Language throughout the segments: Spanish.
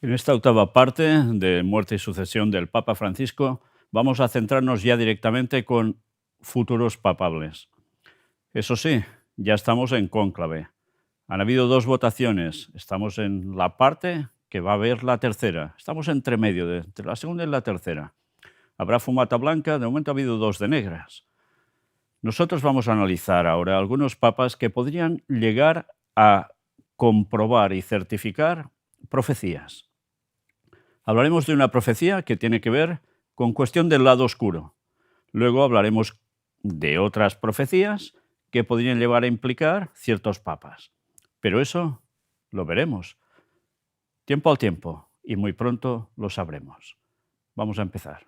En esta octava parte de Muerte y sucesión del Papa Francisco, vamos a centrarnos ya directamente con futuros papables. Eso sí, ya estamos en cónclave. Han habido dos votaciones. Estamos en la parte que va a haber la tercera. Estamos entre medio, entre la segunda y la tercera. Habrá fumata blanca, de momento ha habido dos de negras. Nosotros vamos a analizar ahora algunos papas que podrían llegar a comprobar y certificar profecías. Hablaremos de una profecía que tiene que ver con cuestión del lado oscuro. Luego hablaremos de otras profecías que podrían llevar a implicar ciertos papas. Pero eso lo veremos. Tiempo al tiempo, y muy pronto lo sabremos. Vamos a empezar.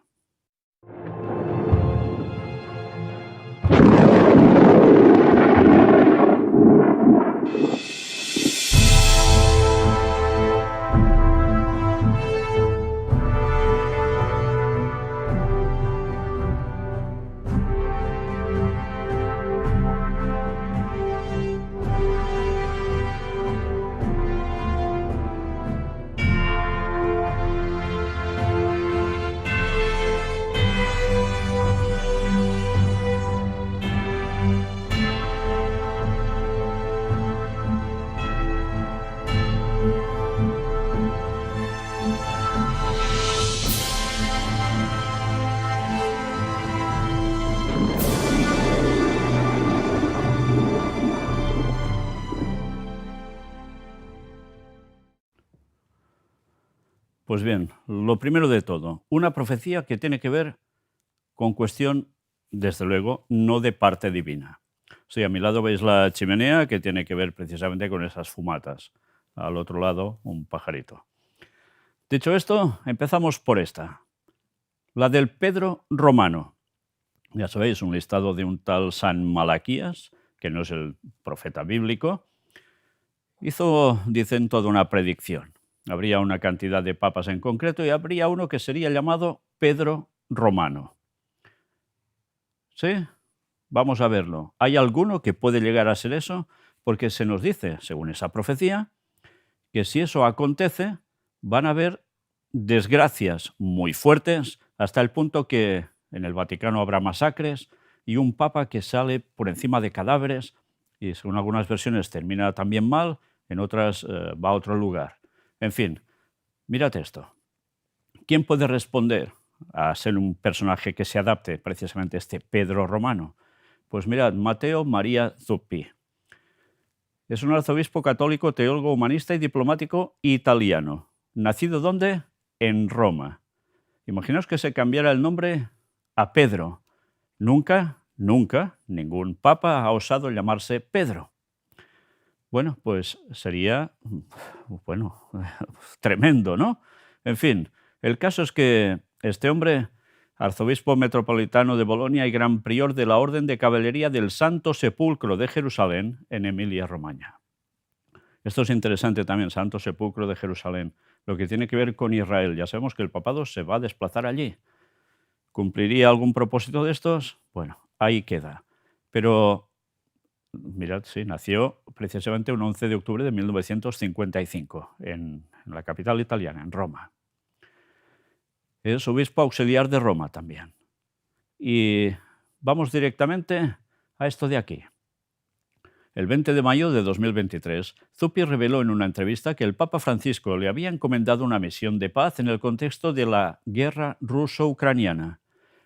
Pues bien, lo primero de todo, una profecía que tiene que ver con cuestión, desde luego, no de parte divina. Sí, a mi lado veis la chimenea que tiene que ver precisamente con esas fumatas. Al otro lado, un pajarito. Dicho esto, empezamos por esta, la del Pedro Romano. Ya sabéis, un listado de un tal San Malaquías, que no es el profeta bíblico, hizo, dicen, toda una predicción. Habría una cantidad de papas en concreto y habría uno que sería llamado Pedro Romano. ¿Sí? Vamos a verlo. ¿Hay alguno que puede llegar a ser eso? Porque se nos dice, según esa profecía, que si eso acontece, van a haber desgracias muy fuertes, hasta el punto que en el Vaticano habrá masacres y un papa que sale por encima de cadáveres y según algunas versiones termina también mal, en otras va a otro lugar. En fin, mirad esto. ¿Quién puede responder a ser un personaje que se adapte precisamente a este Pedro Romano? Pues mirad, Matteo Maria Zuppi. Es un arzobispo católico, teólogo, humanista y diplomático italiano. ¿Nacido dónde? En Roma. Imaginaos que se cambiara el nombre a Pedro. Nunca, ningún papa ha osado llamarse Pedro. Bueno, pues sería, bueno, tremendo, ¿no? En fin, el caso es que este hombre, arzobispo metropolitano de Bolonia y gran prior de la Orden de Caballería del Santo Sepulcro de Jerusalén en Emilia-Romagna. Esto es interesante también, Santo Sepulcro de Jerusalén, lo que tiene que ver con Israel. Ya sabemos que el papado se va a desplazar allí. ¿Cumpliría algún propósito de estos? Bueno, ahí queda. Pero mirad, sí, nació precisamente un 11 de octubre de 1955 en la capital italiana, en Roma. Es obispo auxiliar de Roma también. Y vamos directamente a esto de aquí. El 20 de mayo de 2023, Zuppi reveló en una entrevista que el Papa Francisco le había encomendado una misión de paz en el contexto de la guerra ruso-ucraniana.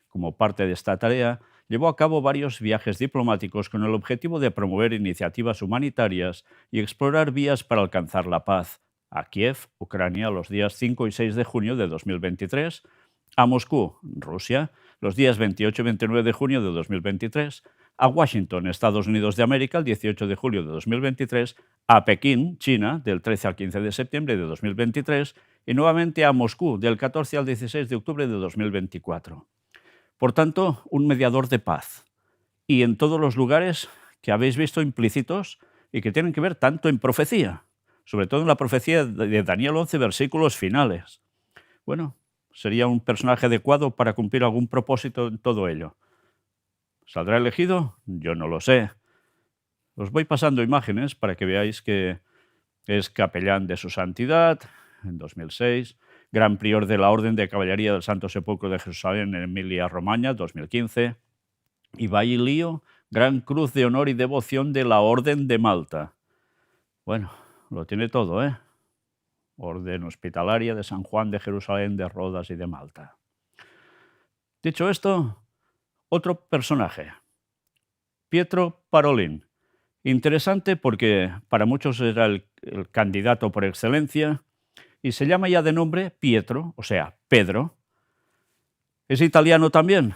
Como parte de esta tarea, llevó a cabo varios viajes diplomáticos con el objetivo de promover iniciativas humanitarias y explorar vías para alcanzar la paz. A Kiev, Ucrania, los días 5 y 6 de junio de 2023, a Moscú, Rusia, los días 28 y 29 de junio de 2023, a Washington, Estados Unidos de América, el 18 de julio de 2023, a Pekín, China, del 13 al 15 de septiembre de 2023, y nuevamente a Moscú, del 14 al 16 de octubre de 2024. Por tanto, un mediador de paz. Y en todos los lugares que habéis visto implícitos y que tienen que ver tanto en profecía, sobre todo en la profecía de Daniel 11, versículos finales. Bueno, sería un personaje adecuado para cumplir algún propósito en todo ello. ¿Saldrá elegido? Yo no lo sé. Os voy pasando imágenes para que veáis que es capellán de su santidad, en 2006, Gran Prior de la Orden de Caballería del Santo Sepulcro de Jerusalén en Emilia-Romagna, 2015, y Bailío, Gran Cruz de Honor y Devoción de la Orden de Malta. Bueno, lo tiene todo, ¿eh? Orden Hospitalaria de San Juan de Jerusalén, de Rodas y de Malta. Dicho esto, otro personaje, Pietro Parolin. Interesante porque para muchos era el candidato por excelencia y se llama ya de nombre Pietro, o sea, Pedro. ¿Es italiano también?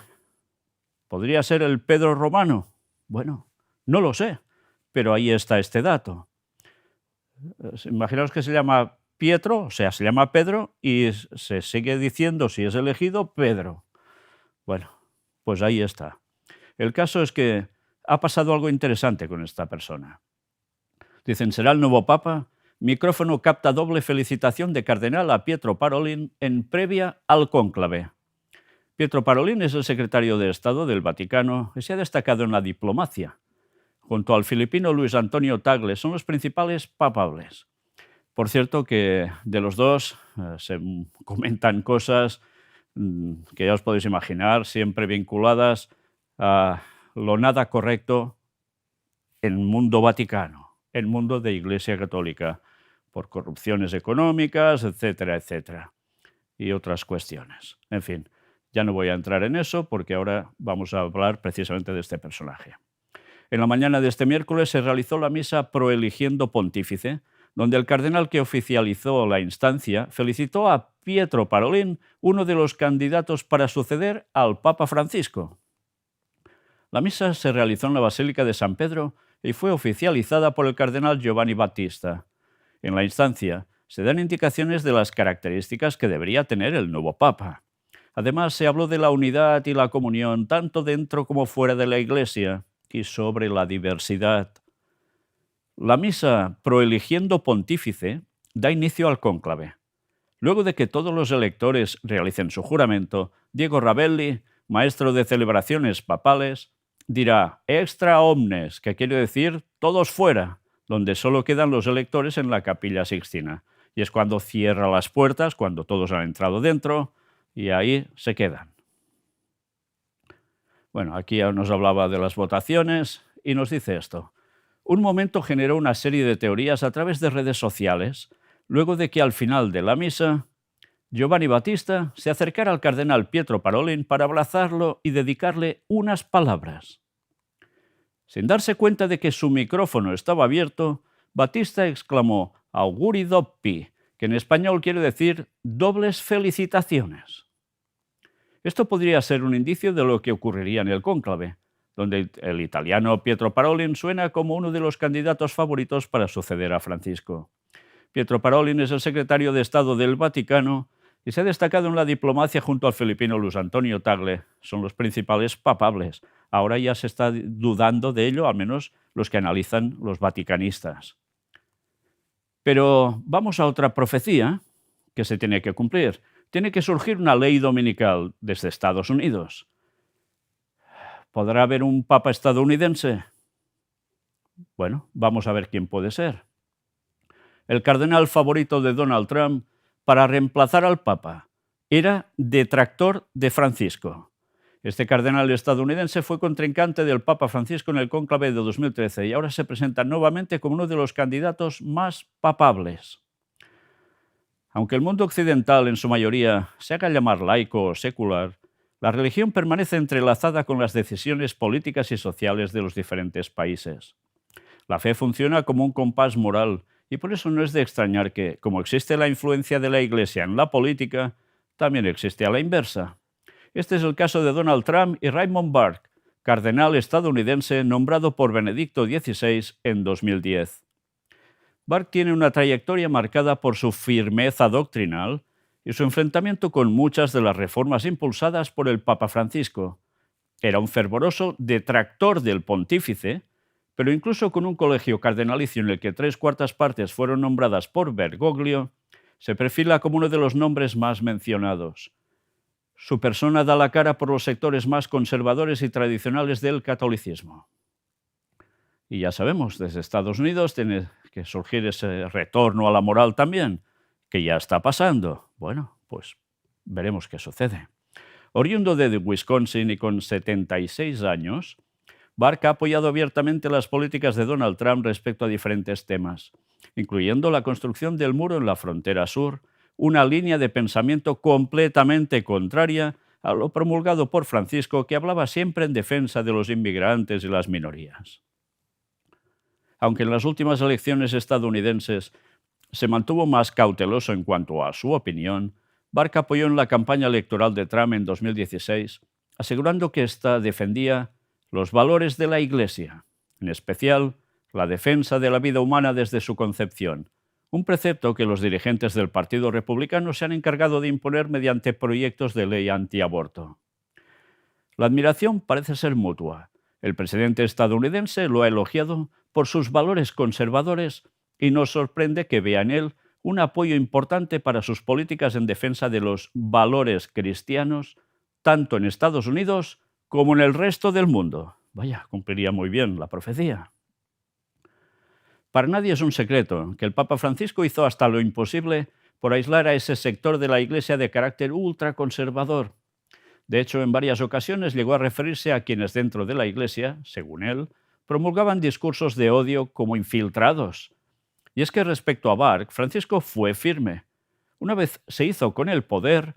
¿Podría ser el Pedro romano? Bueno, no lo sé, pero ahí está este dato. Imaginaos que se llama Pietro, o sea, se llama Pedro y se sigue diciendo, si es elegido, Pedro. Bueno, pues ahí está. El caso es que ha pasado algo interesante con esta persona. Dicen, ¿será el nuevo Papa? Micrófono capta doble felicitación de cardenal a Pietro Parolin en previa al cónclave. Pietro Parolin es el secretario de Estado del Vaticano y se ha destacado en la diplomacia. Junto al filipino Luis Antonio Tagle son los principales papables. Por cierto que de los dos se comentan cosas que ya os podéis imaginar, siempre vinculadas a lo nada correcto en el mundo vaticano, en el mundo de Iglesia Católica, por corrupciones económicas, etcétera, etcétera, y otras cuestiones. En fin, ya no voy a entrar en eso porque ahora vamos a hablar precisamente de este personaje. En la mañana de este miércoles se realizó la misa Proeligiendo Pontífice, donde el cardenal que oficializó la instancia felicitó a Pietro Parolin, uno de los candidatos para suceder al Papa Francisco. La misa se realizó en la Basílica de San Pedro y fue oficializada por el cardenal Giovanni Battista. En la instancia se dan indicaciones de las características que debería tener el nuevo Papa. Además, se habló de la unidad y la comunión tanto dentro como fuera de la Iglesia y sobre la diversidad. La misa Proeligiendo Pontífice da inicio al cónclave. Luego de que todos los electores realicen su juramento, Diego Ravelli, maestro de celebraciones papales, dirá extra omnes, que quiere decir todos fuera, donde solo quedan los electores en la Capilla Sixtina. Y es cuando cierra las puertas, cuando todos han entrado dentro, y ahí se quedan. Bueno, aquí ya nos hablaba de las votaciones y nos dice esto. Un momento generó una serie de teorías a través de redes sociales, luego de que al final de la misa, Giovanni Battista se acercara al cardenal Pietro Parolin para abrazarlo y dedicarle unas palabras. Sin darse cuenta de que su micrófono estaba abierto, Battista exclamó Auguri doppi, que en español quiere decir dobles felicitaciones. Esto podría ser un indicio de lo que ocurriría en el cónclave, donde el italiano Pietro Parolin suena como uno de los candidatos favoritos para suceder a Francisco. Pietro Parolin es el secretario de Estado del Vaticano y se ha destacado en la diplomacia junto al filipino Luis Antonio Tagle. Son los principales papables. Ahora ya se está dudando de ello, al menos los que analizan los vaticanistas. Pero vamos a otra profecía que se tiene que cumplir. Tiene que surgir una ley dominical desde Estados Unidos. ¿Podrá haber un papa estadounidense? Bueno, vamos a ver quién puede ser. El cardenal favorito de Donald Trump para reemplazar al papa era detractor de Francisco. Este cardenal estadounidense fue contrincante del Papa Francisco en el cónclave de 2013 y ahora se presenta nuevamente como uno de los candidatos más papables. Aunque el mundo occidental en su mayoría se haga llamar laico o secular, la religión permanece entrelazada con las decisiones políticas y sociales de los diferentes países. La fe funciona como un compás moral y por eso no es de extrañar que, como existe la influencia de la Iglesia en la política, también existe a la inversa. Este es el caso de Donald Trump y Raymond Burke, cardenal estadounidense nombrado por Benedicto XVI en 2010. Burke tiene una trayectoria marcada por su firmeza doctrinal y su enfrentamiento con muchas de las reformas impulsadas por el Papa Francisco. Era un fervoroso detractor del pontífice, pero incluso con un colegio cardenalicio en el que 3/4 partes fueron nombradas por Bergoglio, se perfila como uno de los nombres más mencionados. Su persona da la cara por los sectores más conservadores y tradicionales del catolicismo. Y ya sabemos, desde Estados Unidos tiene que surgir ese retorno a la moral también, que ya está pasando. Bueno, pues veremos qué sucede. Oriundo de Wisconsin y con 76 años, Bark ha apoyado abiertamente las políticas de Donald Trump respecto a diferentes temas, incluyendo la construcción del muro en la frontera sur, una línea de pensamiento completamente contraria a lo promulgado por Francisco, que hablaba siempre en defensa de los inmigrantes y las minorías. Aunque en las últimas elecciones estadounidenses se mantuvo más cauteloso en cuanto a su opinión, Bark apoyó en la campaña electoral de Trump en 2016, asegurando que ésta defendía los valores de la Iglesia, en especial la defensa de la vida humana desde su concepción, un precepto que los dirigentes del Partido Republicano se han encargado de imponer mediante proyectos de ley antiaborto. La admiración parece ser mutua. El presidente estadounidense lo ha elogiado por sus valores conservadores y nos sorprende que vea en él un apoyo importante para sus políticas en defensa de los valores cristianos, tanto en Estados Unidos como en el resto del mundo. Vaya, cumpliría muy bien la profecía. Para nadie es un secreto que el Papa Francisco hizo hasta lo imposible por aislar a ese sector de la Iglesia de carácter ultraconservador. De hecho, en varias ocasiones llegó a referirse a quienes dentro de la Iglesia, según él, promulgaban discursos de odio como infiltrados. Y es que respecto a Bark, Francisco fue firme. Una vez se hizo con el poder,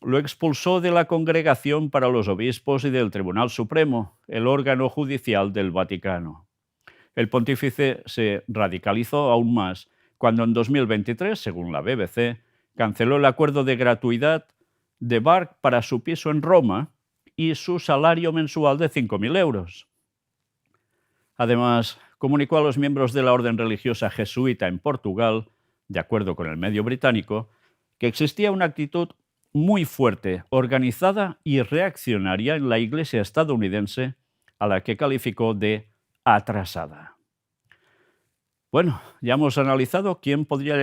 lo expulsó de la Congregación para los Obispos y del Tribunal Supremo, el órgano judicial del Vaticano. El pontífice se radicalizó aún más cuando en 2023, según la BBC, canceló el acuerdo de gratuidad de Bark para su piso en Roma y su salario mensual de 5.000 euros. Además, comunicó a los miembros de la orden religiosa jesuita en Portugal, de acuerdo con el medio británico, que existía una actitud muy fuerte, organizada y reaccionaria en la Iglesia estadounidense, a la que calificó de atrasada. Bueno, ya hemos analizado quién podría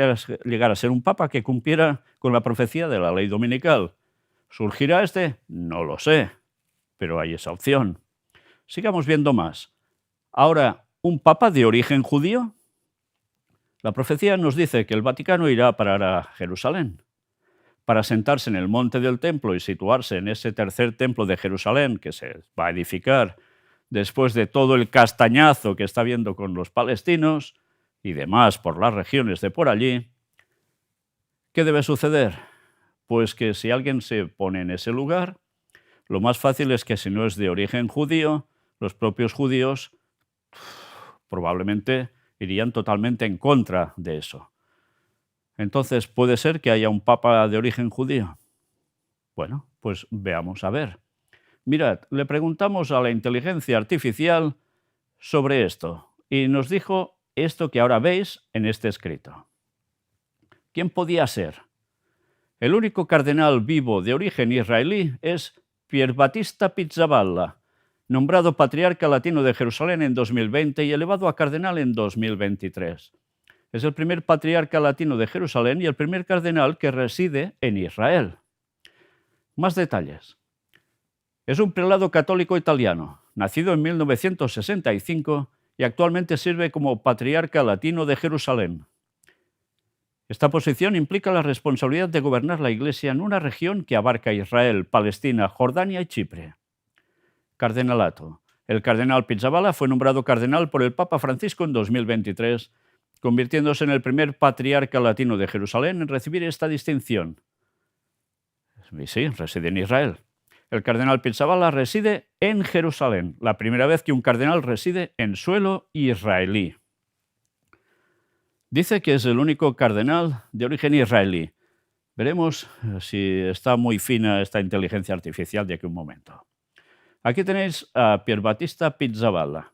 llegar a ser un papa que cumpliera con la profecía de la ley dominical. ¿Surgirá este? No lo sé, pero hay esa opción. Sigamos viendo más. Ahora, ¿un papa de origen judío? La profecía nos dice que el Vaticano irá a parar a Jerusalén para sentarse en el monte del templo y situarse en ese tercer templo de Jerusalén que se va a edificar después de todo el castañazo que está habiendo con los palestinos y demás por las regiones de por allí. ¿Qué debe suceder? Pues que si alguien se pone en ese lugar, lo más fácil es que si no es de origen judío, los propios judíos probablemente irían totalmente en contra de eso. Entonces, ¿puede ser que haya un papa de origen judío? Bueno, pues veamos a ver. Mirad, le preguntamos a la inteligencia artificial sobre esto y nos dijo esto que ahora veis en este escrito. ¿Quién podía ser? El único cardenal vivo de origen israelí es Pier Battista Pizzaballa, nombrado patriarca latino de Jerusalén en 2020 y elevado a cardenal en 2023. Es el primer patriarca latino de Jerusalén y el primer cardenal que reside en Israel. Más detalles. Es un prelado católico italiano, nacido en 1965 y actualmente sirve como patriarca latino de Jerusalén. Esta posición implica la responsabilidad de gobernar la Iglesia en una región que abarca Israel, Palestina, Jordania y Chipre. Cardenalato. El cardenal Pizzaballa fue nombrado cardenal por el Papa Francisco en 2023, convirtiéndose en el primer patriarca latino de Jerusalén en recibir esta distinción. Y sí, reside en Israel. El cardenal Pizzaballa reside en Jerusalén, la primera vez que un cardenal reside en suelo israelí. Dice que es el único cardenal de origen israelí. Veremos si está muy fina esta inteligencia artificial de aquí a un momento. Aquí tenéis a Pier Battista Pizzaballa.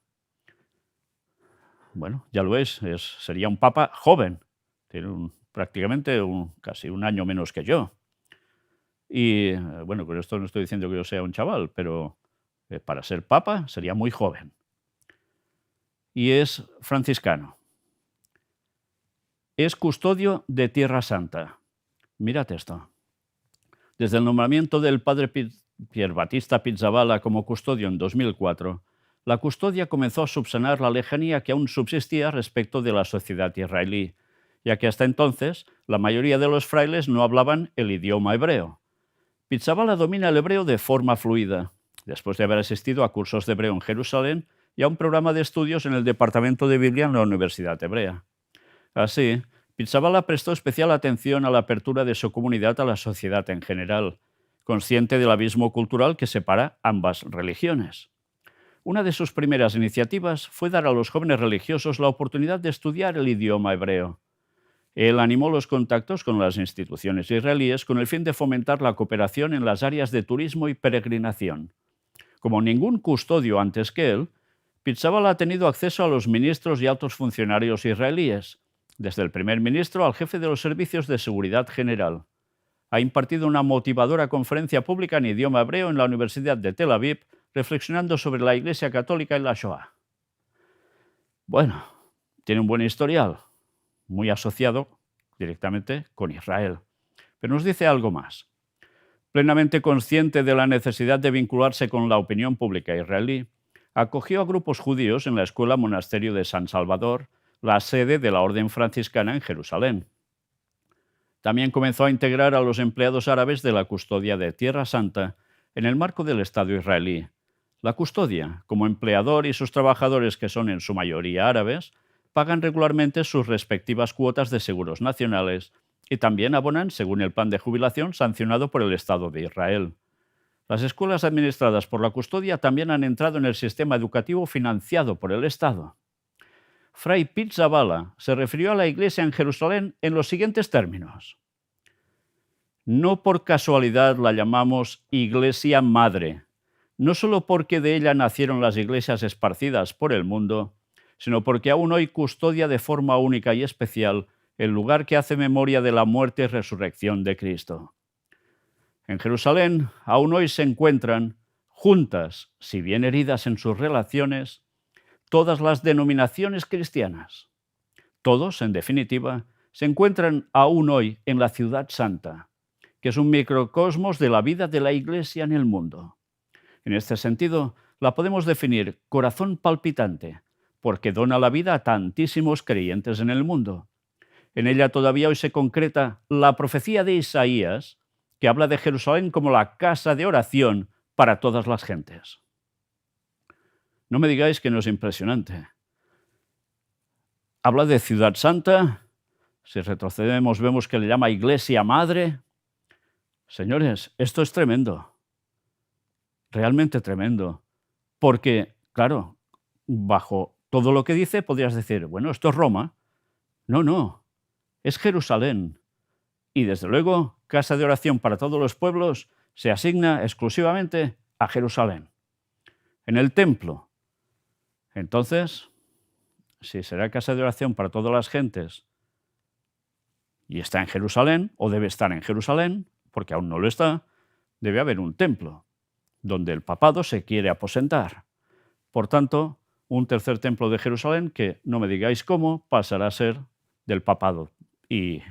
Bueno, ya lo veis, sería un papa joven. Tiene prácticamente casi un año menos que yo. Y bueno, con esto no estoy diciendo que yo sea un chaval, pero para ser papa sería muy joven. Y es franciscano. Es custodio de Tierra Santa. Mirad esto. Desde el nombramiento del padre Pier Battista Pizzaballa como custodio en 2004, la custodia comenzó a subsanar la lejanía que aún subsistía respecto de la sociedad israelí ya que hasta entonces la mayoría de los frailes no hablaban el idioma hebreo. Pizzaballa domina el hebreo de forma fluida, después de haber asistido a cursos de hebreo en Jerusalén y a un programa de estudios en el Departamento de Biblia en la Universidad Hebrea. Así, Pizzaballa prestó especial atención a la apertura de su comunidad a la sociedad en general, consciente del abismo cultural que separa ambas religiones. Una de sus primeras iniciativas fue dar a los jóvenes religiosos la oportunidad de estudiar el idioma hebreo. Él animó los contactos con las instituciones israelíes con el fin de fomentar la cooperación en las áreas de turismo y peregrinación. Como ningún custodio antes que él, Pizzaballa ha tenido acceso a los ministros y altos funcionarios israelíes, desde el primer ministro al jefe de los servicios de seguridad general. Ha impartido una motivadora conferencia pública en idioma hebreo en la Universidad de Tel Aviv, reflexionando sobre la Iglesia Católica y la Shoah. Bueno, tiene un buen historial, muy asociado directamente con Israel. Pero nos dice algo más. Plenamente consciente de la necesidad de vincularse con la opinión pública israelí, acogió a grupos judíos en la Escuela Monasterio de San Salvador, la sede de la Orden Franciscana en Jerusalén. También comenzó a integrar a los empleados árabes de la custodia de Tierra Santa en el marco del Estado israelí. La custodia, como empleador y sus trabajadores, que son en su mayoría árabes, pagan regularmente sus respectivas cuotas de seguros nacionales y también abonan según el plan de jubilación sancionado por el Estado de Israel. Las escuelas administradas por la custodia también han entrado en el sistema educativo financiado por el Estado. Fray Pizzaballa se refirió a la Iglesia en Jerusalén en los siguientes términos. No por casualidad la llamamos Iglesia Madre, no solo porque de ella nacieron las iglesias esparcidas por el mundo, sino porque aún hoy custodia de forma única y especial el lugar que hace memoria de la muerte y resurrección de Cristo. En Jerusalén aún hoy se encuentran, juntas, si bien heridas en sus relaciones, todas las denominaciones cristianas. Todos, en definitiva, se encuentran aún hoy en la Ciudad Santa, que es un microcosmos de la vida de la Iglesia en el mundo. En este sentido, la podemos definir corazón palpitante, porque dona la vida a tantísimos creyentes en el mundo. En ella todavía hoy se concreta la profecía de Isaías, que habla de Jerusalén como la casa de oración para todas las gentes. No me digáis que no es impresionante. Habla de Ciudad Santa, si retrocedemos vemos que le llama Iglesia Madre. Señores, esto es tremendo, realmente tremendo, porque, claro, bajo todo lo que dice podrías decir, bueno, esto es Roma. No, es Jerusalén. Y desde luego, casa de oración para todos los pueblos se asigna exclusivamente a Jerusalén, en el templo. Entonces, si será casa de oración para todas las gentes y está en Jerusalén, o debe estar en Jerusalén, porque aún no lo está, debe haber un templo donde el papado se quiere aposentar. Por tanto, un tercer templo de Jerusalén que, no me digáis cómo, pasará a ser del papado. Y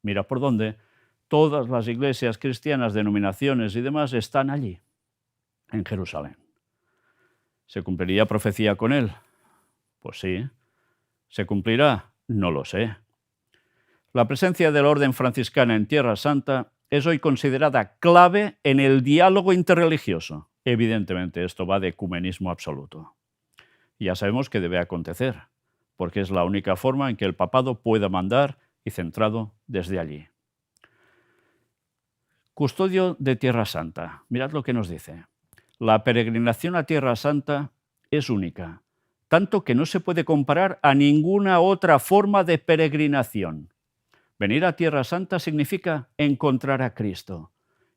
mira por dónde, todas las iglesias cristianas, denominaciones y demás están allí, en Jerusalén. ¿Se cumpliría profecía con él? Pues sí. ¿Se cumplirá? No lo sé. La presencia de la Orden Franciscana en Tierra Santa es hoy considerada clave en el diálogo interreligioso. Evidentemente, esto va de ecumenismo absoluto. Ya sabemos que debe acontecer, porque es la única forma en que el papado pueda mandar y centrado desde allí. Custodio de Tierra Santa. Mirad lo que nos dice. La peregrinación a Tierra Santa es única, tanto que no se puede comparar a ninguna otra forma de peregrinación. Venir a Tierra Santa significa encontrar a Cristo.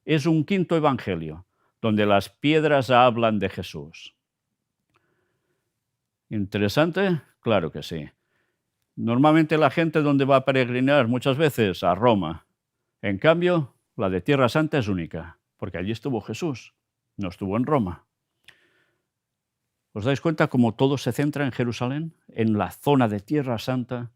Es un quinto evangelio, donde las piedras hablan de Jesús. ¿Interesante? Claro que sí. Normalmente la gente donde va a peregrinar muchas veces a Roma. En cambio, la de Tierra Santa es única, porque allí estuvo Jesús, no estuvo en Roma. ¿Os dais cuenta cómo todo se centra en Jerusalén, en la zona de Tierra Santa?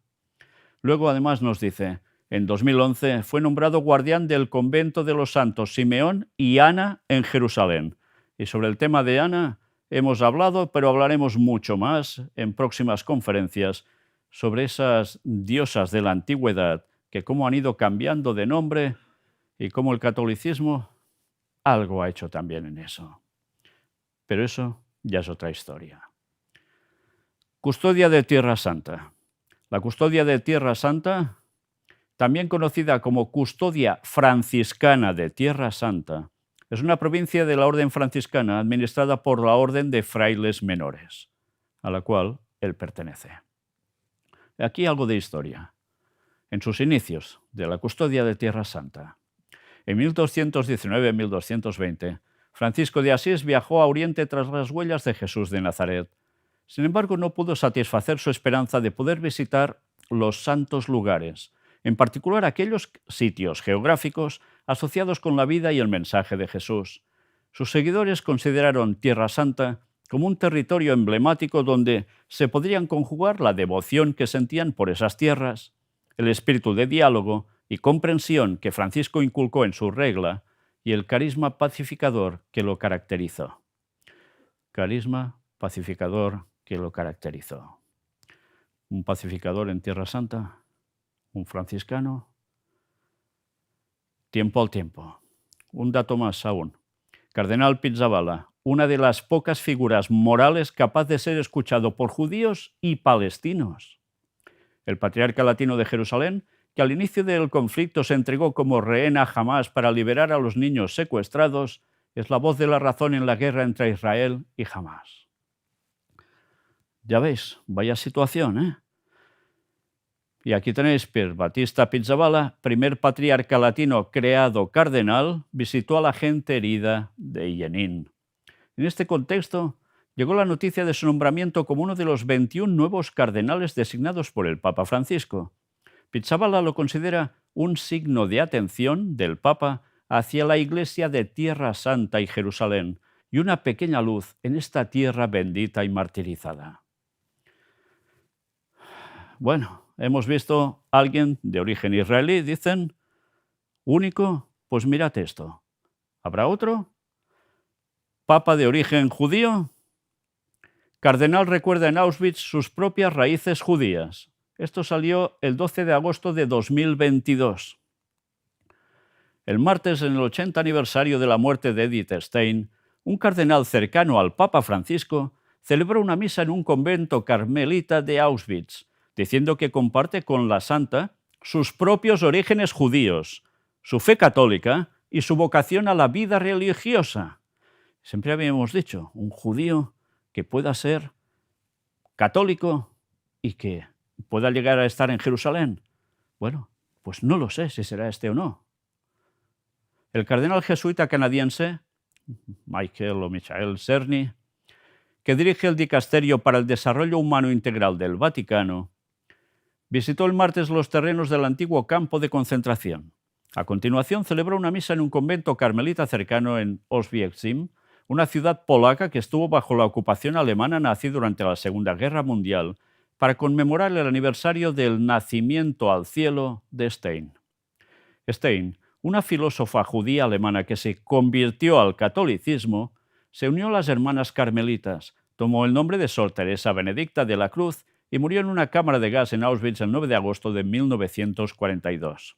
Luego además nos dice, en 2011 fue nombrado guardián del convento de los santos Simeón y Ana en Jerusalén. Y sobre el tema de Ana hemos hablado, pero hablaremos mucho más en próximas conferencias sobre esas diosas de la antigüedad que cómo han ido cambiando de nombre y cómo el catolicismo algo ha hecho también en eso. Pero eso ya es otra historia. Custodia de Tierra Santa. La custodia de Tierra Santa, también conocida como Custodia Franciscana de Tierra Santa, es una provincia de la Orden Franciscana administrada por la Orden de Frailes Menores, a la cual él pertenece. Aquí algo de historia. En sus inicios de la custodia de Tierra Santa, en 1219-1220, Francisco de Asís viajó a Oriente tras las huellas de Jesús de Nazaret. Sin embargo, no pudo satisfacer su esperanza de poder visitar los santos lugares, en particular aquellos sitios geográficos asociados con la vida y el mensaje de Jesús. Sus seguidores consideraron Tierra Santa como un territorio emblemático donde se podrían conjugar la devoción que sentían por esas tierras, el espíritu de diálogo y comprensión que Francisco inculcó en su regla y el carisma pacificador que lo caracterizó. Carisma pacificador que lo caracterizó. Un pacificador en Tierra Santa, un franciscano. Tiempo al tiempo. Un dato más aún. Cardenal Pizzaballa, una de las pocas figuras morales capaz de ser escuchado por judíos y palestinos. El patriarca latino de Jerusalén, que al inicio del conflicto se entregó como rehén a Hamás para liberar a los niños secuestrados, es la voz de la razón en la guerra entre Israel y Hamás. Ya veis, vaya situación, ¿eh? Y aquí tenéis Pier Battista Pizzaballa, primer patriarca latino creado cardenal, visitó a la gente herida de Jenin. En este contexto, llegó la noticia de su nombramiento como uno de los 21 nuevos cardenales designados por el Papa Francisco. Pizzaballa lo considera un signo de atención del Papa hacia la Iglesia de Tierra Santa y Jerusalén y una pequeña luz en esta tierra bendita y martirizada. Bueno, hemos visto a alguien de origen israelí, dicen, único, pues mirad esto. ¿Habrá otro? ¿Papa de origen judío? Cardenal recuerda en Auschwitz sus propias raíces judías. Esto salió el 12 de agosto de 2022. El martes, en el 80 aniversario de la muerte de Edith Stein, un cardenal cercano al Papa Francisco celebró una misa en un convento carmelita de Auschwitz, diciendo que comparte con la santa sus propios orígenes judíos, su fe católica y su vocación a la vida religiosa. Siempre habíamos dicho, un judío que pueda ser católico y que pueda llegar a estar en Jerusalén. Bueno, pues no lo sé si será este o no. El cardenal jesuita canadiense, Michael Cerny, que dirige el Dicasterio para el Desarrollo Humano Integral del Vaticano, visitó el martes los terrenos del antiguo campo de concentración. A continuación, celebró una misa en un convento carmelita cercano en Oswiecim, una ciudad polaca que estuvo bajo la ocupación alemana nazi durante la Segunda Guerra Mundial, para conmemorar el aniversario del nacimiento al cielo de Stein. Stein, una filósofa judía alemana que se convirtió al catolicismo, se unió a las hermanas carmelitas, tomó el nombre de Sor Teresa Benedicta de la Cruz y murió en una cámara de gas en Auschwitz el 9 de agosto de 1942.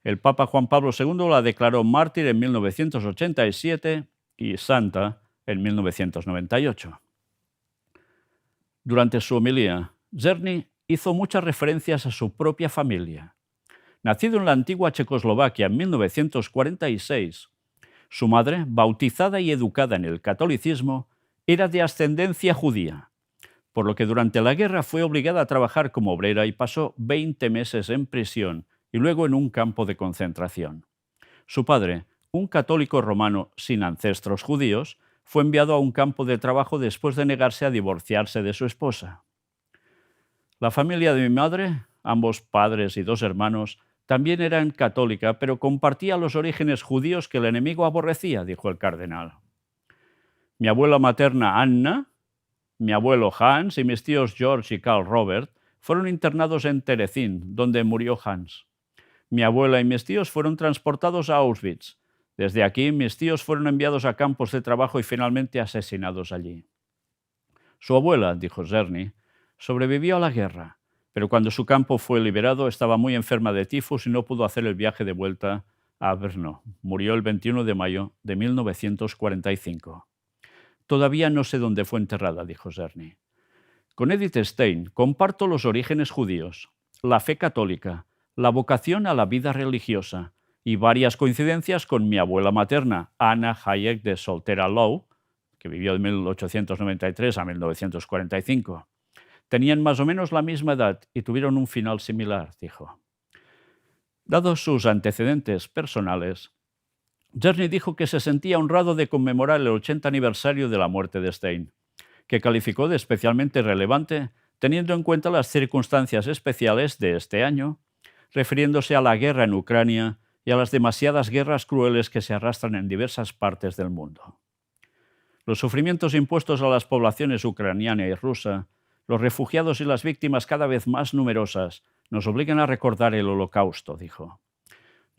El Papa Juan Pablo II la declaró mártir en 1987 y santa en 1998. Durante su homilía, Cerny hizo muchas referencias a su propia familia. Nacido en la antigua Checoslovaquia en 1946, su madre, bautizada y educada en el catolicismo, era de ascendencia judía, por lo que durante la guerra fue obligada a trabajar como obrera y pasó 20 meses en prisión y luego en un campo de concentración. Su padre, un católico romano sin ancestros judíos, fue enviado a un campo de trabajo después de negarse a divorciarse de su esposa. La familia de mi madre, ambos padres y 2 hermanos, también eran católica, pero compartía los orígenes judíos que el enemigo aborrecía, dijo el cardenal. Mi abuela materna Anna, mi abuelo Hans y mis tíos George y Carl Robert fueron internados en Terezín, donde murió Hans. Mi abuela y mis tíos fueron transportados a Auschwitz. Desde aquí, mis tíos fueron enviados a campos de trabajo y finalmente asesinados allí. Su abuela, dijo Cerny, sobrevivió a la guerra, pero cuando su campo fue liberado estaba muy enferma de tifus y no pudo hacer el viaje de vuelta a Brno. Murió el 21 de mayo de 1945. Todavía no sé dónde fue enterrada, dijo Czerny. Con Edith Stein comparto los orígenes judíos, la fe católica, la vocación a la vida religiosa y varias coincidencias con mi abuela materna, Anna Hayek de Soltera-Lau, que vivió de 1893 a 1945. Tenían más o menos la misma edad y tuvieron un final similar, dijo. Dados sus antecedentes personales, Czerny dijo que se sentía honrado de conmemorar el 80 aniversario de la muerte de Stein, que calificó de especialmente relevante teniendo en cuenta las circunstancias especiales de este año, refiriéndose a la guerra en Ucrania y a las demasiadas guerras crueles que se arrastran en diversas partes del mundo. Los sufrimientos impuestos a las poblaciones ucraniana y rusa, los refugiados y las víctimas cada vez más numerosas, nos obligan a recordar el Holocausto, dijo.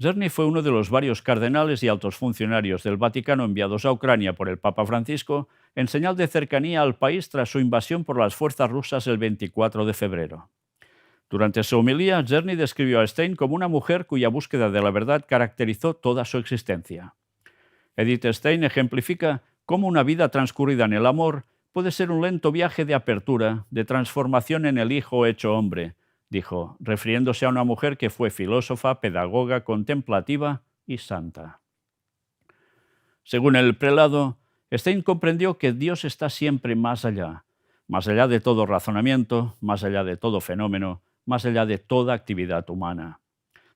Czerny fue uno de los varios cardenales y altos funcionarios del Vaticano enviados a Ucrania por el Papa Francisco en señal de cercanía al país tras su invasión por las fuerzas rusas el 24 de febrero. Durante su homilía, Czerny describió a Stein como una mujer cuya búsqueda de la verdad caracterizó toda su existencia. Edith Stein ejemplifica cómo una vida transcurrida en el amor puede ser un lento viaje de apertura, de transformación en el hijo hecho hombre, dijo, refiriéndose a una mujer que fue filósofa, pedagoga, contemplativa y santa. Según el prelado, Stein comprendió que Dios está siempre más allá de todo razonamiento, más allá de todo fenómeno, más allá de toda actividad humana.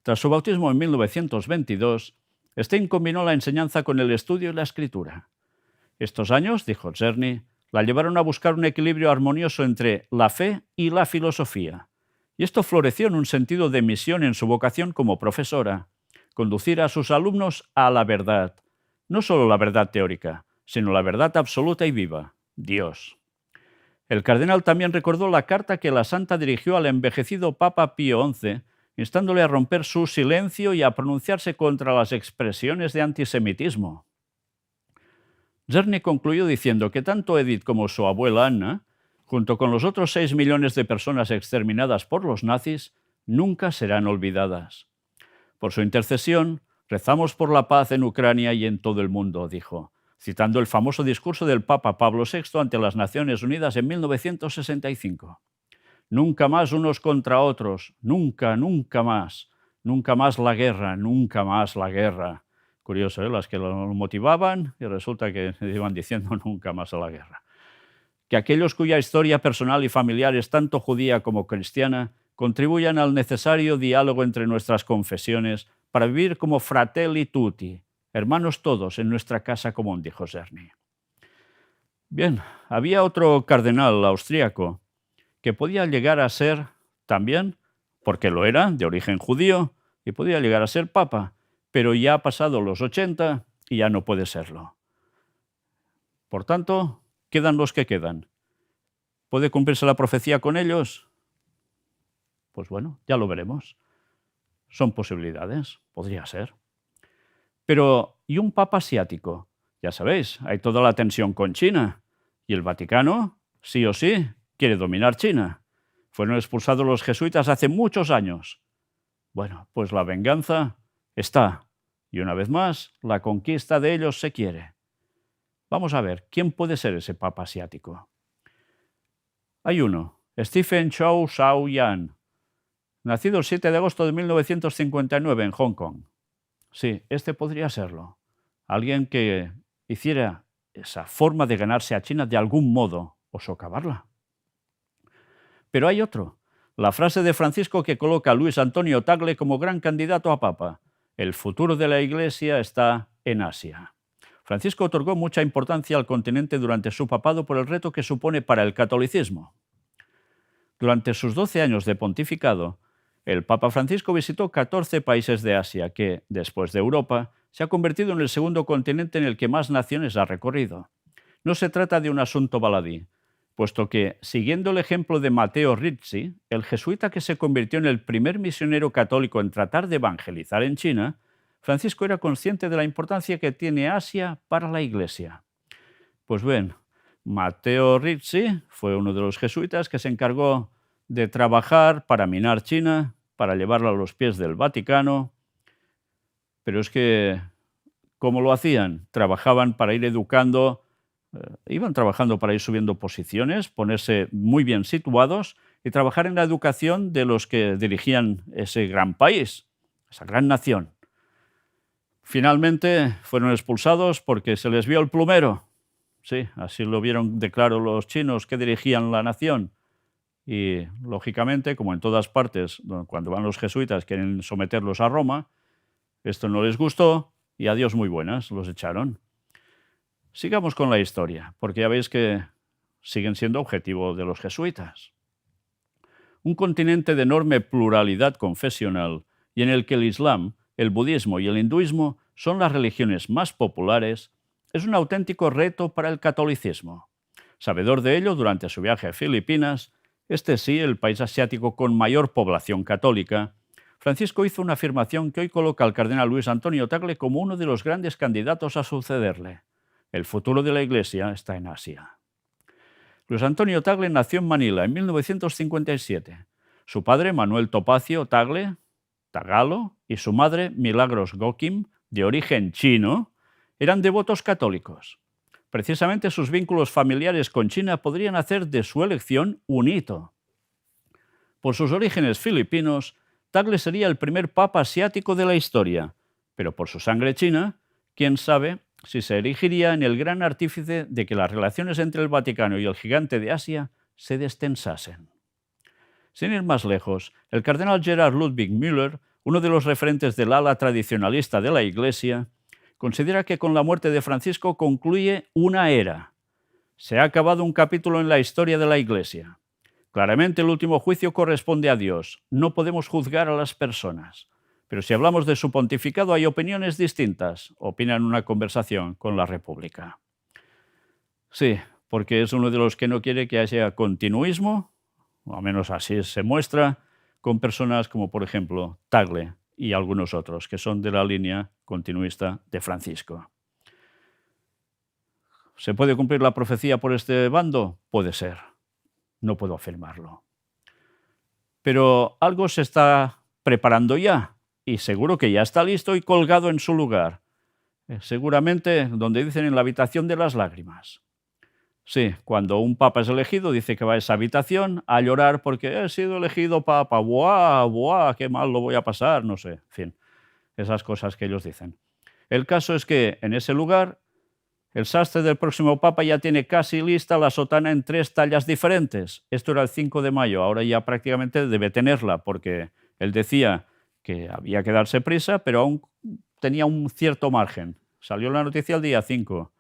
Tras su bautismo en 1922, Stein combinó la enseñanza con el estudio y la escritura. Estos años, dijo Czerny, la llevaron a buscar un equilibrio armonioso entre la fe y la filosofía. Y esto floreció en un sentido de misión en su vocación como profesora, conducir a sus alumnos a la verdad, no solo la verdad teórica, sino la verdad absoluta y viva, Dios. El cardenal también recordó la carta que la santa dirigió al envejecido Papa Pío XI, instándole a romper su silencio y a pronunciarse contra las expresiones de antisemitismo. Czerny concluyó diciendo que tanto Edith como su abuela Anna, junto con los otros 6 millones de personas exterminadas por los nazis, nunca serán olvidadas. Por su intercesión, rezamos por la paz en Ucrania y en todo el mundo, dijo, citando el famoso discurso del Papa Pablo VI ante las Naciones Unidas en 1965. Nunca más unos contra otros, nunca, nunca más la guerra, nunca más la guerra. Curioso, ¿eh? Las que lo motivaban y resulta que iban diciendo nunca más a la guerra. Que aquellos cuya historia personal y familiar es tanto judía como cristiana contribuyan al necesario diálogo entre nuestras confesiones para vivir como fratelli tutti, hermanos todos en nuestra casa común, dijo Czerny. Bien, había otro cardenal austríaco que podía llegar a ser también, porque lo era, de origen judío, y podía llegar a ser papa, pero ya ha pasado los 80 y ya no puede serlo. Por tanto, quedan los que quedan. ¿Puede cumplirse la profecía con ellos? Pues bueno, ya lo veremos. Son posibilidades, podría ser. Pero, ¿y un papa asiático? Ya sabéis, hay toda la tensión con China. Y el Vaticano, sí o sí, quiere dominar China. Fueron expulsados los jesuitas hace muchos años. Bueno, pues la venganza está. Y una vez más, la conquista de ellos se quiere. Vamos a ver, ¿quién puede ser ese papa asiático? Hay uno, Stephen Chow Sao-Yan, nacido el 7 de agosto de 1959 en Hong Kong. Sí, este podría serlo. Alguien que hiciera esa forma de ganarse a China de algún modo o socavarla. Pero hay otro, la frase de Francisco que coloca a Luis Antonio Tagle como gran candidato a papa. El futuro de la Iglesia está en Asia. Francisco otorgó mucha importancia al continente durante su papado por el reto que supone para el catolicismo. Durante sus 12 años de pontificado, el Papa Francisco visitó 14 países de Asia que, después de Europa, se ha convertido en el segundo continente en el que más naciones ha recorrido. No se trata de un asunto baladí, puesto que, siguiendo el ejemplo de Matteo Rizzi, el jesuita que se convirtió en el primer misionero católico en tratar de evangelizar en China, Francisco era consciente de la importancia que tiene Asia para la Iglesia. Pues bien, Matteo Rizzi fue uno de los jesuitas que se encargó de trabajar para minar China, para llevarla a los pies del Vaticano. Pero es que, ¿cómo lo hacían? Trabajaban para ir educando, iban trabajando para ir subiendo posiciones, ponerse muy bien situados y trabajar en la educación de los que dirigían ese gran país, esa gran nación. Finalmente fueron expulsados porque se les vio el plumero. Sí, así lo vieron de claro los chinos que dirigían la nación. Y, lógicamente, como en todas partes, cuando van los jesuitas quieren someterlos a Roma, esto no les gustó y adiós muy buenas, los echaron. Sigamos con la historia, porque ya veis que siguen siendo objetivo de los jesuitas. Un continente de enorme pluralidad confesional y en el que el Islam, el budismo y el hinduismo son las religiones más populares, es un auténtico reto para el catolicismo. Sabedor de ello, durante su viaje a Filipinas, este sí, el país asiático con mayor población católica, Francisco hizo una afirmación que hoy coloca al cardenal Luis Antonio Tagle como uno de los grandes candidatos a sucederle. El futuro de la Iglesia está en Asia. Luis Antonio Tagle nació en Manila en 1957. Su padre, Manuel Topacio Tagle, tagalo, y su madre, Milagros Gokim, de origen chino, eran devotos católicos. Precisamente sus vínculos familiares con China podrían hacer de su elección un hito. Por sus orígenes filipinos, Tagle sería el primer papa asiático de la historia, pero por su sangre china, quién sabe si se erigiría en el gran artífice de que las relaciones entre el Vaticano y el gigante de Asia se destensasen. Sin ir más lejos, el cardenal Gerhard Ludwig Müller, uno de los referentes del ala tradicionalista de la Iglesia, considera que con la muerte de Francisco concluye una era. Se ha acabado un capítulo en la historia de la Iglesia. Claramente el último juicio corresponde a Dios. No podemos juzgar a las personas. Pero si hablamos de su pontificado hay opiniones distintas, opina en una conversación con La República. Sí, porque es uno de los que no quiere que haya continuismo, o al menos así se muestra, con personas como, por ejemplo, Tagle y algunos otros, que son de la línea continuista de Francisco. ¿Se puede cumplir la profecía por este bando? Puede ser. No puedo afirmarlo. Pero algo se está preparando ya, y seguro que ya está listo y colgado en su lugar. Seguramente donde dicen en la habitación de las lágrimas. Sí, cuando un papa es elegido, dice que va a esa habitación a llorar porque he sido elegido papa. ¡Buah, buah! ¡Qué mal lo voy a pasar! No sé, en fin, esas cosas que ellos dicen. El caso es que en ese lugar el sastre del próximo papa ya tiene casi lista la sotana en 3 tallas diferentes. Esto era el 5 de mayo, ahora ya prácticamente debe tenerla porque él decía que había que darse prisa, pero aún tenía un cierto margen. Salió la noticia el día 5.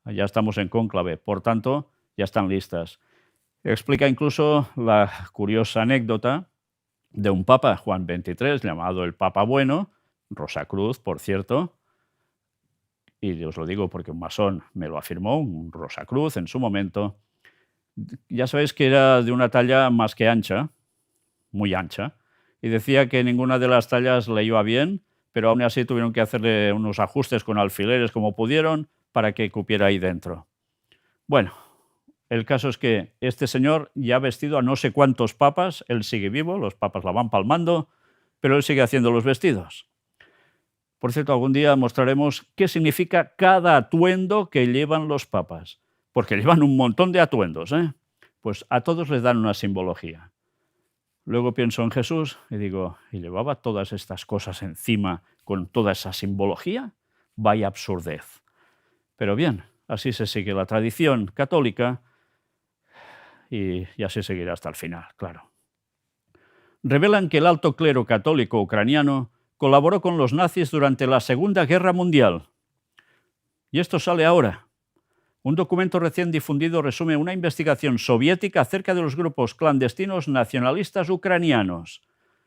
Ya estamos en cónclave, por tanto, ya están listas. Explica incluso la curiosa anécdota de un papa, Juan XXIII, llamado el Papa Bueno, Rosacruz, por cierto, y os lo digo porque un masón me lo afirmó, un Rosacruz en su momento. Ya sabéis que era de una talla más que ancha, muy ancha, y decía que ninguna de las tallas le iba bien, pero aún así tuvieron que hacerle unos ajustes con alfileres como pudieron para que cupiera ahí dentro. Bueno, el caso es que este señor ya ha vestido a no sé cuántos papas, él sigue vivo, los papas la van palmando, pero él sigue haciendo los vestidos. Por cierto, algún día mostraremos qué significa cada atuendo que llevan los papas, porque llevan un montón de atuendos, ¿eh? Pues a todos les dan una simbología. Luego pienso en Jesús y digo, ¿y llevaba todas estas cosas encima con toda esa simbología? Vaya absurdez. Pero bien, así se sigue la tradición católica y así seguirá hasta el final, claro. Revelan que el alto clero católico ucraniano colaboró con los nazis durante la Segunda Guerra Mundial. Y esto sale ahora. Un documento recién difundido resume una investigación soviética acerca de los grupos clandestinos nacionalistas ucranianos.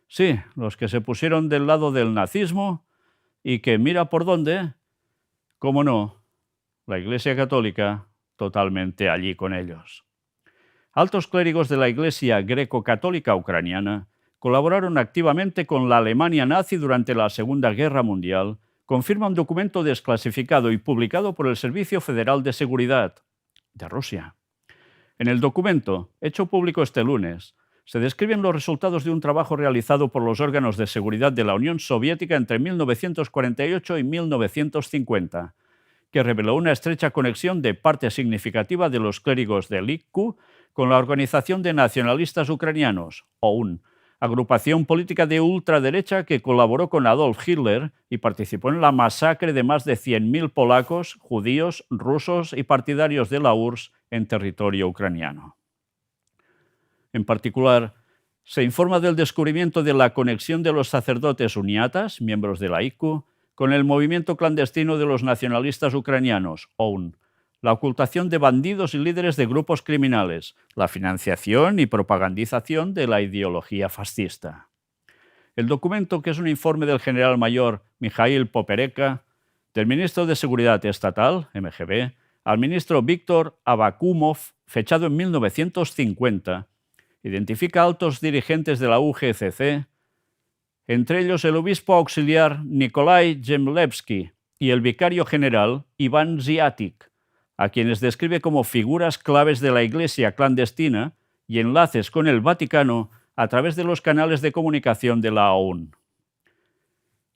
Sí, los que se pusieron del lado del nazismo y que mira por dónde, cómo no, la Iglesia Católica totalmente allí con ellos. Altos clérigos de la Iglesia greco-católica ucraniana colaboraron activamente con la Alemania nazi durante la Segunda Guerra Mundial, confirma un documento desclasificado y publicado por el Servicio Federal de Seguridad de Rusia. En el documento, hecho público este lunes, se describen los resultados de un trabajo realizado por los órganos de seguridad de la Unión Soviética entre 1948 y 1950, que reveló una estrecha conexión de parte significativa de los clérigos del IQ con la Organización de Nacionalistas Ucranianos, OUN, agrupación política de ultraderecha que colaboró con Adolf Hitler y participó en la masacre de más de 100.000 polacos, judíos, rusos y partidarios de la URSS en territorio ucraniano. En particular, se informa del descubrimiento de la conexión de los sacerdotes uniatas, miembros de la IQ, con el movimiento clandestino de los nacionalistas ucranianos, OUN, la ocultación de bandidos y líderes de grupos criminales, la financiación y propagandización de la ideología fascista. El documento, que es un informe del general mayor Mikhail Popereka, del ministro de Seguridad Estatal, MGB, al ministro Víctor Abakumov, fechado en 1950, identifica a altos dirigentes de la UGCC, entre ellos el obispo auxiliar Nikolai Zemlevsky y el vicario general Iván Ziatik, a quienes describe como figuras claves de la Iglesia clandestina y enlaces con el Vaticano a través de los canales de comunicación de la OUN.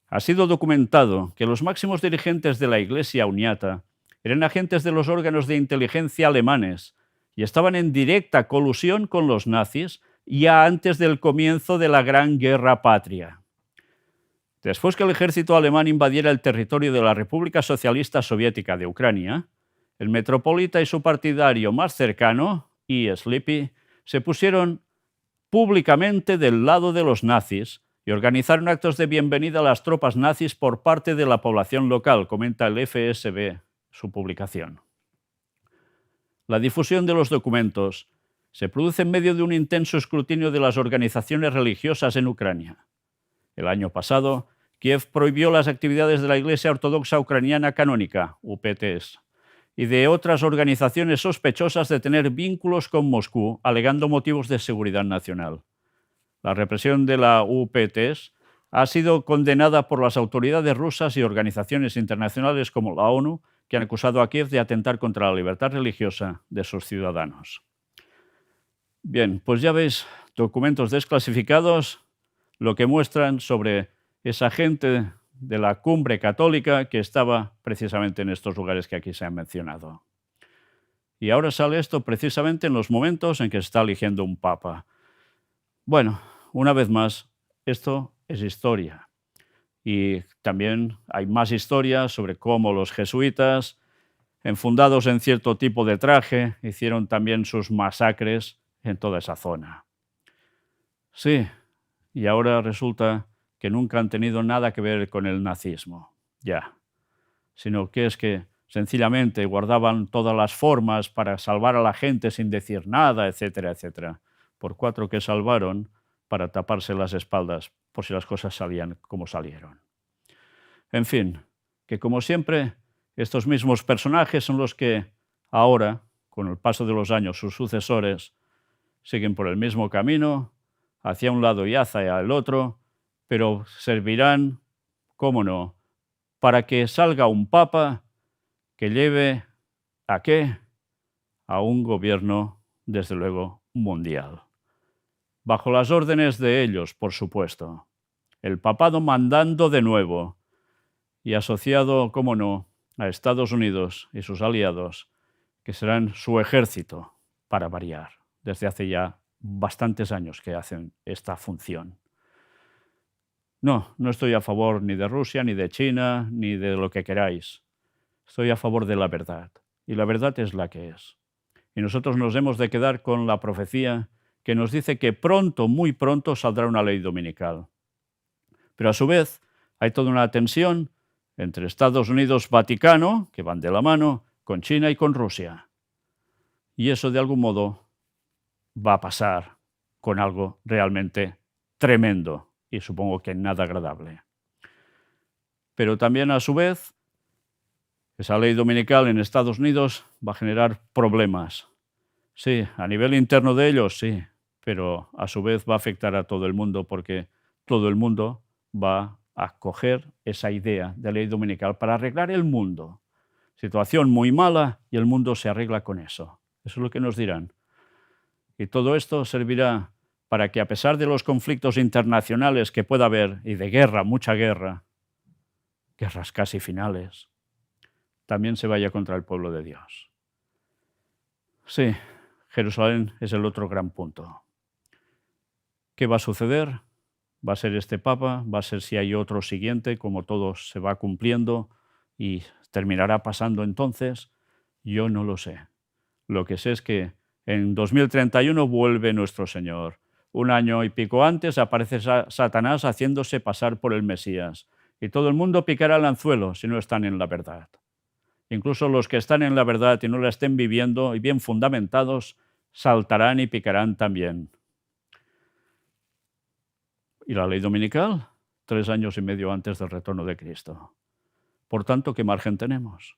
Ha sido documentado que los máximos dirigentes de la Iglesia uniata eran agentes de los órganos de inteligencia alemanes y estaban en directa colusión con los nazis ya antes del comienzo de la Gran Guerra Patria. Después que el ejército alemán invadiera el territorio de la República Socialista Soviética de Ucrania, el metropolita y su partidario más cercano, E. Sleepy, se pusieron públicamente del lado de los nazis y organizaron actos de bienvenida a las tropas nazis por parte de la población local, comenta el FSB, su publicación. La difusión de los documentos se produce en medio de un intenso escrutinio de las organizaciones religiosas en Ucrania. El año pasado, Kiev prohibió las actividades de la Iglesia Ortodoxa Ucraniana Canónica, UPTS, y de otras organizaciones sospechosas de tener vínculos con Moscú, alegando motivos de seguridad nacional. La represión de la UPTS ha sido condenada por las autoridades rusas y organizaciones internacionales como la ONU, que han acusado a Kiev de atentar contra la libertad religiosa de sus ciudadanos. Bien, pues ya veis, documentos desclasificados, lo que muestran sobre esa gente de la cumbre católica que estaba precisamente en estos lugares que aquí se han mencionado. Y ahora sale esto precisamente en los momentos en que se está eligiendo un papa. Bueno, una vez más, esto es historia. Y también hay más historias sobre cómo los jesuitas, enfundados en cierto tipo de traje, hicieron también sus masacres en toda esa zona. Sí, y ahora resulta que nunca han tenido nada que ver con el nazismo, ya, sino que es que sencillamente guardaban todas las formas para salvar a la gente sin decir nada, etcétera, etcétera. Por 4 que salvaron para taparse las espaldas por si las cosas salían como salieron. En fin, que como siempre, estos mismos personajes son los que ahora, con el paso de los años, sus sucesores, siguen por el mismo camino, hacia un lado y hacia el otro, pero servirán, cómo no, para que salga un papa que lleve ¿a qué? A un gobierno, desde luego, mundial. Bajo las órdenes de ellos, por supuesto. El papado mandando de nuevo y asociado, cómo no, a Estados Unidos y sus aliados, que serán su ejército, para variar. Desde hace ya bastantes años que hacen esta función. No, no estoy a favor ni de Rusia, ni de China, ni de lo que queráis. Estoy a favor de la verdad. Y la verdad es la que es. Y nosotros nos hemos de quedar con la profecía que nos dice que pronto, muy pronto, saldrá una ley dominical. Pero a su vez hay toda una tensión entre Estados Unidos, Vaticano, que van de la mano, con China y con Rusia. Y eso de algún modo va a pasar con algo realmente tremendo y supongo que nada agradable. Pero también a su vez esa ley dominical en Estados Unidos va a generar problemas. Sí, a nivel interno de ellos, sí, pero a su vez va a afectar a todo el mundo porque todo el mundo va a coger esa idea de ley dominical para arreglar el mundo. Situación muy mala y el mundo se arregla con eso. Eso es lo que nos dirán. Y todo esto servirá para que a pesar de los conflictos internacionales que pueda haber, y de guerra, mucha guerra, guerras casi finales, también se vaya contra el pueblo de Dios. Sí, Jerusalén es el otro gran punto. ¿Qué va a suceder? ¿Va a ser este papa? ¿Va a ser si hay otro siguiente, como todo se va cumpliendo y terminará pasando entonces? Yo no lo sé. Lo que sé es que en 2031 vuelve nuestro Señor. Un año y pico antes aparece Satanás haciéndose pasar por el Mesías. Y todo el mundo picará el anzuelo si no están en la verdad. Incluso los que están en la verdad y no la estén viviendo y bien fundamentados, saltarán y picarán también. ¿Y la ley dominical? 3 años y medio antes del retorno de Cristo. Por tanto, ¿qué margen tenemos?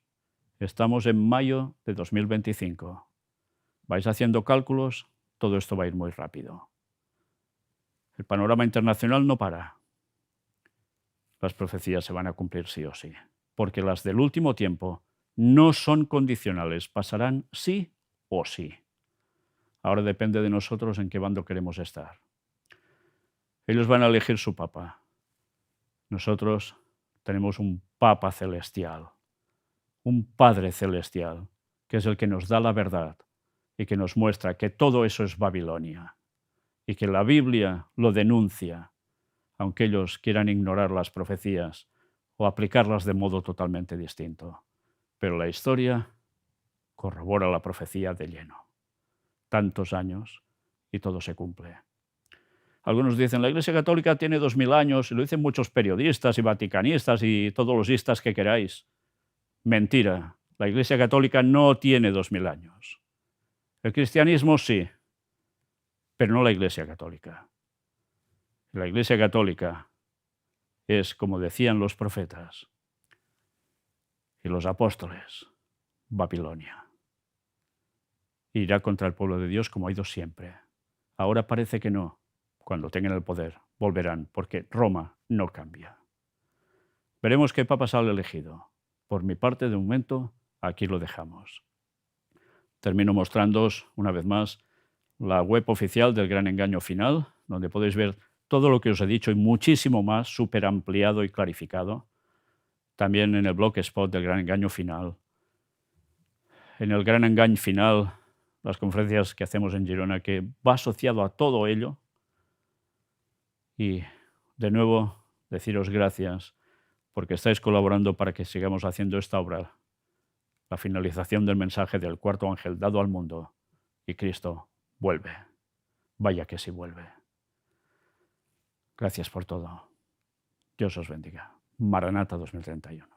Estamos en mayo de 2025. ¿Vais haciendo cálculos? Todo esto va a ir muy rápido. El panorama internacional no para. Las profecías se van a cumplir sí o sí, porque las del último tiempo no son condicionales, pasarán sí o sí. Ahora depende de nosotros en qué bando queremos estar. Ellos van a elegir su papa. Nosotros tenemos un papa celestial, un Padre celestial, que es el que nos da la verdad y que nos muestra que todo eso es Babilonia y que la Biblia lo denuncia, aunque ellos quieran ignorar las profecías o aplicarlas de modo totalmente distinto. Pero la historia corrobora la profecía de lleno. Tantos años y todo se cumple. Algunos dicen, la Iglesia Católica tiene 2000 años, y lo dicen muchos periodistas y vaticanistas y todos los istas que queráis. Mentira, la Iglesia Católica no tiene 2000 años. El cristianismo sí, pero no la Iglesia Católica. La Iglesia Católica es, como decían los profetas y los apóstoles, Babilonia. Irá contra el pueblo de Dios como ha ido siempre. Ahora parece que no. Cuando tengan el poder, volverán, porque Roma no cambia. Veremos qué papa sale elegido. Por mi parte, de momento, aquí lo dejamos. Termino mostrándoos, una vez más, la web oficial del Gran Engaño Final, donde podéis ver todo lo que os he dicho y muchísimo más, súper ampliado y clarificado. También en el blogspot del Gran Engaño Final. En el Gran Engaño Final, las conferencias que hacemos en Girona, que va asociado a todo ello. Y, de nuevo, deciros gracias porque estáis colaborando para que sigamos haciendo esta obra, la finalización del mensaje del cuarto ángel dado al mundo. Y Cristo vuelve. Vaya que sí vuelve. Gracias por todo. Dios os bendiga. Maranata 2031.